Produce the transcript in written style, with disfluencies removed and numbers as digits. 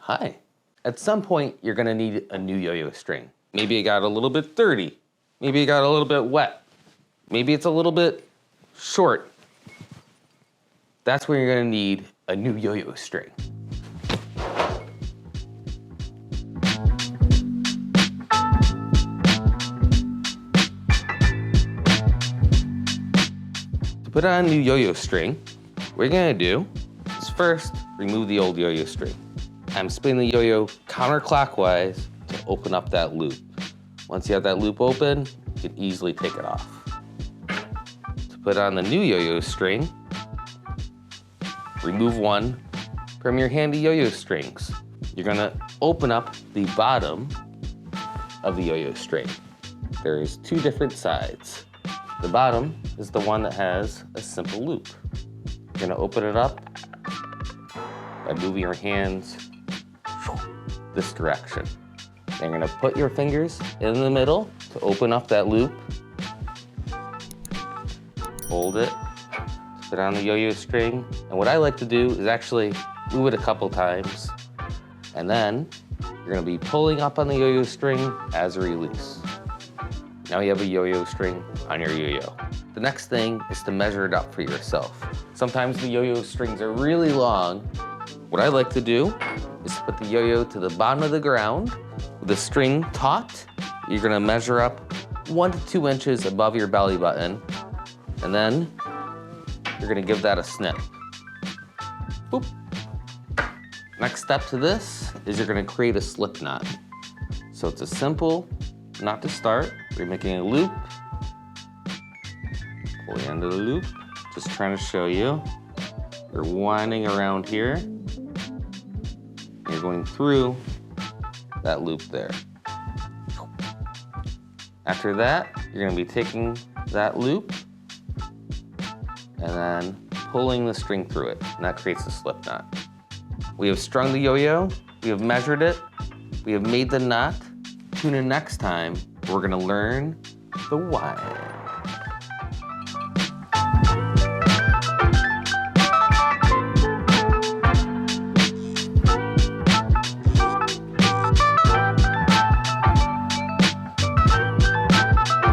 Hi. At some point, you're gonna need a new yo-yo string. Maybe it got a little bit dirty. Maybe it got a little bit wet. Maybe it's a little bit short. That's where you're gonna need a new yo-yo string. To put on a new yo-yo string, what you're gonna do is first remove the old yo-yo string. I'm spinning the yo-yo counterclockwise to open up that loop. Once you have that loop open, you can easily take it off. To put on the new yo-yo string, remove one from your handy yo-yo strings. You're gonna open up the bottom of the yo-yo string. There's two different sides. The bottom is the one that has a simple loop. You're gonna open it up by moving your hands this direction. And you're gonna put your fingers in the middle to open up that loop. Hold it, put on the yo-yo string. And what I like to do is actually move it a couple times. And then you're gonna be pulling up on the yo-yo string as a release. Now you have a yo-yo string on your yo-yo. The next thing is to measure it up for yourself. Sometimes the yo-yo strings are really long. What I like to do is to put the yo-yo to the bottom of the ground with the string taut. You're gonna measure up 1 to 2 inches above your belly button, and then you're gonna give that a snip. Boop. Next step to this is you're gonna create a slip knot. So it's a simple knot to start. You're making a loop, pull the end of the loop. Just trying to show you. You're winding around here. You're going through that loop there. After that, you're gonna be taking that loop and then pulling the string through it, and that creates a slip knot. We have strung the yo-yo, we have measured it, we have made the knot. Tune in next time, we're gonna learn the wind.